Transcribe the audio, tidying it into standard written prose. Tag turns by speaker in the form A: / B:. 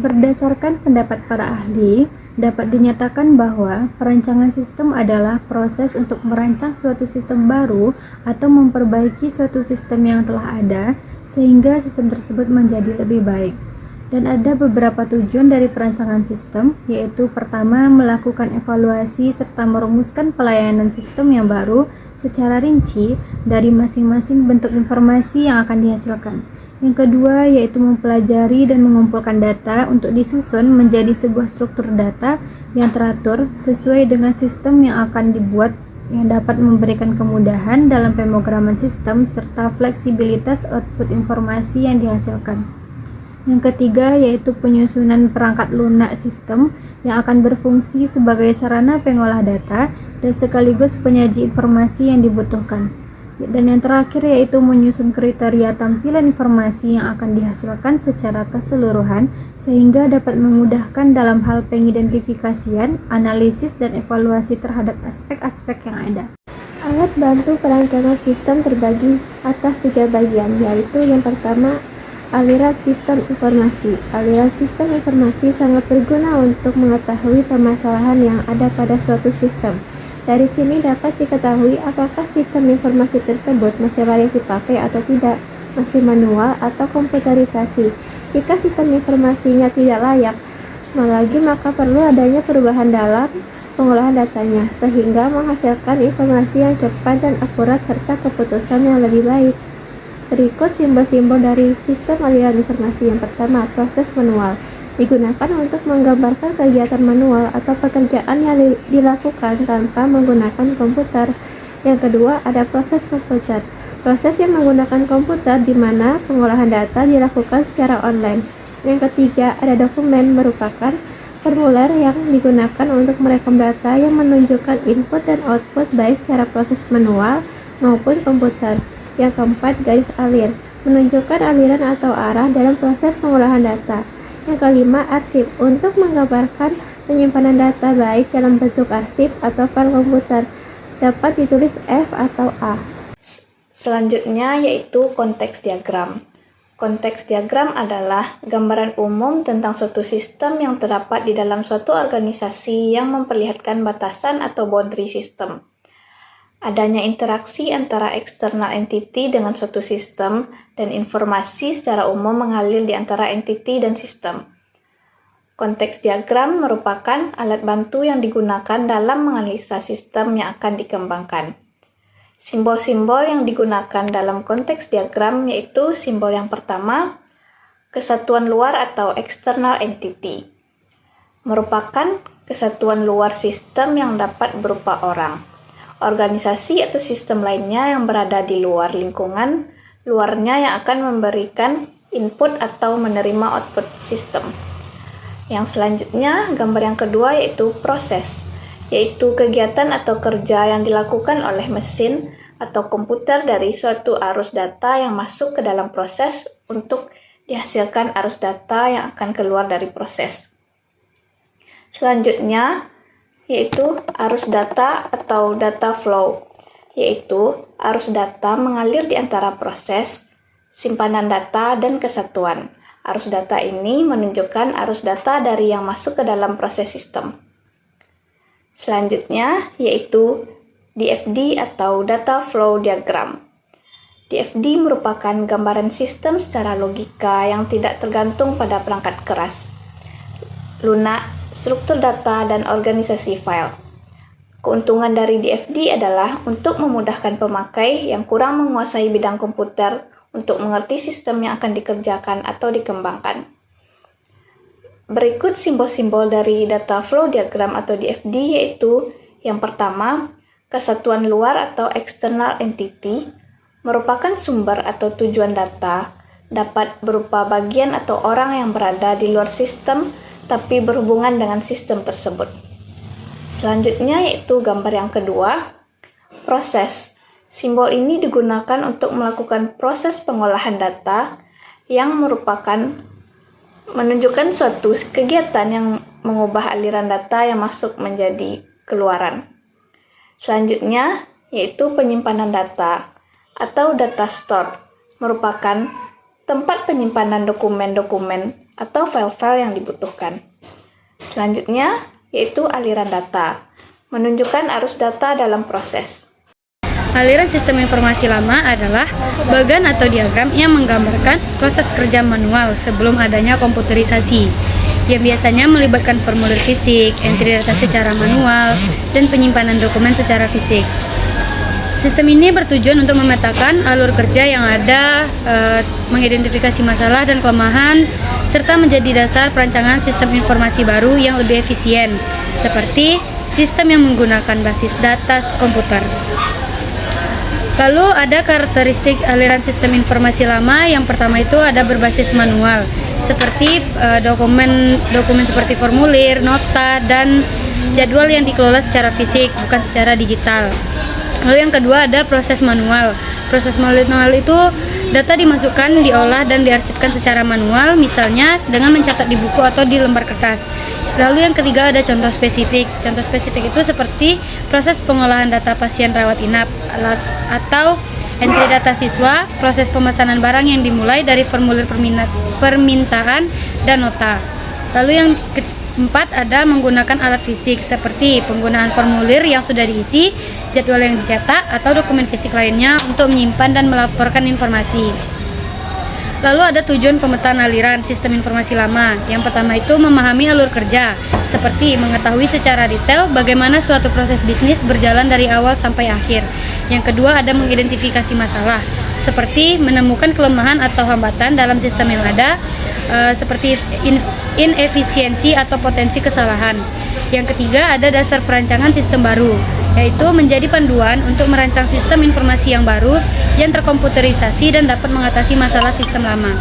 A: Berdasarkan pendapat para ahli, dapat dinyatakan bahwa perancangan sistem adalah proses untuk merancang suatu sistem baru atau memperbaiki suatu sistem yang telah ada sehingga sistem tersebut menjadi lebih baik. Dan ada beberapa tujuan dari perancangan sistem, yaitu pertama, melakukan evaluasi serta merumuskan pelayanan sistem yang baru secara rinci dari masing-masing bentuk informasi yang akan dihasilkan. Yang kedua, yaitu mempelajari dan mengumpulkan data untuk disusun menjadi sebuah struktur data yang teratur sesuai dengan sistem yang akan dibuat, yang dapat memberikan kemudahan dalam pemrograman sistem serta fleksibilitas output informasi yang dihasilkan. Yang ketiga, yaitu penyusunan perangkat lunak sistem yang akan berfungsi sebagai sarana pengolah data dan sekaligus penyaji informasi yang dibutuhkan. Dan yang terakhir, yaitu menyusun kriteria tampilan informasi yang akan dihasilkan secara keseluruhan sehingga dapat memudahkan dalam hal pengidentifikasian, analisis, dan evaluasi terhadap aspek-aspek yang ada.
B: Alat bantu perancangan sistem terbagi atas 3 bagian, yaitu yang pertama, aliran sistem informasi. Aliran sistem informasi sangat berguna untuk mengetahui permasalahan yang ada pada suatu sistem. Dari sini dapat diketahui apakah sistem informasi tersebut masih layak dipakai atau tidak, masih manual atau komputerisasi. Jika sistem informasinya tidak layak lagi, maka perlu adanya perubahan dalam pengolahan datanya, sehingga menghasilkan informasi yang cepat dan akurat serta keputusan yang lebih baik. Berikut simbol-simbol dari sistem aliran informasi. Yang pertama, proses manual. Digunakan untuk menggambarkan kegiatan manual atau pekerjaan yang dilakukan tanpa menggunakan komputer. Yang kedua, ada proses komputer. Proses yang menggunakan komputer di mana pengolahan data dilakukan secara online. Yang ketiga, ada dokumen, merupakan formulir yang digunakan untuk merekam data yang menunjukkan input dan output baik secara proses manual maupun komputer. Yang keempat, garis alir, menunjukkan aliran atau arah dalam proses pengolahan data. Yang kelima, arsip, untuk menggambarkan penyimpanan data baik dalam bentuk arsip atau file komputer, dapat ditulis F atau A.
C: Selanjutnya yaitu konteks diagram. Konteks diagram adalah gambaran umum tentang suatu sistem yang terdapat di dalam suatu organisasi yang memperlihatkan batasan atau boundary sistem. Adanya interaksi antara eksternal entity dengan suatu sistem dan informasi secara umum mengalir di antara entity dan sistem. Konteks diagram merupakan alat bantu yang digunakan dalam menganalisa sistem yang akan dikembangkan. Simbol-simbol yang digunakan dalam konteks diagram yaitu simbol yang pertama, kesatuan luar atau external entity. Merupakan kesatuan luar sistem yang dapat berupa orang, organisasi atau sistem lainnya yang berada di luar lingkungan luarnya yang akan memberikan input atau menerima output sistem. Yang selanjutnya, gambar yang kedua yaitu proses, yaitu kegiatan atau kerja yang dilakukan oleh mesin atau komputer dari suatu arus data yang masuk ke dalam proses untuk dihasilkan arus data yang akan keluar dari proses. Selanjutnya, yaitu arus data atau data flow, yaitu arus data mengalir di antara proses, simpanan data, dan kesatuan. Arus data ini menunjukkan arus data dari yang masuk ke dalam proses sistem. Selanjutnya, yaitu DFD atau Data Flow Diagram. DFD merupakan gambaran sistem secara logika yang tidak tergantung pada perangkat keras, lunak, struktur data, dan organisasi file. Keuntungan dari DFD adalah untuk memudahkan pemakai yang kurang menguasai bidang komputer untuk mengerti sistem yang akan dikerjakan atau dikembangkan. Berikut simbol-simbol dari Data Flow Diagram atau DFD yaitu yang pertama, kesatuan luar atau external entity, merupakan sumber atau tujuan data, dapat berupa bagian atau orang yang berada di luar sistem tapi berhubungan dengan sistem tersebut. Selanjutnya yaitu gambar yang kedua, proses. Simbol ini digunakan untuk melakukan proses pengolahan data yang merupakan menunjukkan suatu kegiatan yang mengubah aliran data yang masuk menjadi keluaran. Selanjutnya yaitu penyimpanan data atau data store, merupakan tempat penyimpanan dokumen-dokumen atau file-file yang dibutuhkan. Selanjutnya, yaitu aliran data, menunjukkan arus data dalam proses.
A: Aliran sistem informasi lama adalah bagan atau diagram yang menggambarkan proses kerja manual sebelum adanya komputerisasi, yang biasanya melibatkan formulir fisik, entry data secara manual, dan penyimpanan dokumen secara fisik. Sistem ini bertujuan untuk memetakan alur kerja yang ada, mengidentifikasi masalah dan kelemahan, serta menjadi dasar perancangan sistem informasi baru yang lebih efisien, seperti sistem yang menggunakan basis data komputer. Lalu ada karakteristik aliran sistem informasi lama. Yang pertama itu ada berbasis manual, seperti dokumen seperti formulir, nota, dan jadwal yang dikelola secara fisik, bukan secara digital. Lalu yang kedua ada proses manual. Proses manual itu data dimasukkan, diolah, dan diarsipkan secara manual, misalnya dengan mencatat di buku atau di lembar kertas. Lalu yang ketiga ada contoh spesifik. Contoh spesifik itu seperti proses pengolahan data pasien rawat inap atau entry data siswa, proses pemesanan barang yang dimulai dari formulir permintaan dan nota. Lalu yang keempat ada menggunakan alat fisik seperti penggunaan formulir yang sudah diisi, jadwal yang dicetak, atau dokumen fisik lainnya untuk menyimpan dan melaporkan informasi. Lalu ada tujuan pemetaan aliran sistem informasi lama. Yang pertama itu memahami alur kerja, seperti mengetahui secara detail bagaimana suatu proses bisnis berjalan dari awal sampai akhir. Yang kedua ada mengidentifikasi masalah, seperti menemukan kelemahan atau hambatan dalam sistem yang ada, seperti inefisiensi atau potensi kesalahan. Yang ketiga ada dasar perancangan sistem baru, yaitu menjadi panduan untuk merancang sistem informasi yang baru yang terkomputerisasi dan dapat mengatasi masalah sistem lama.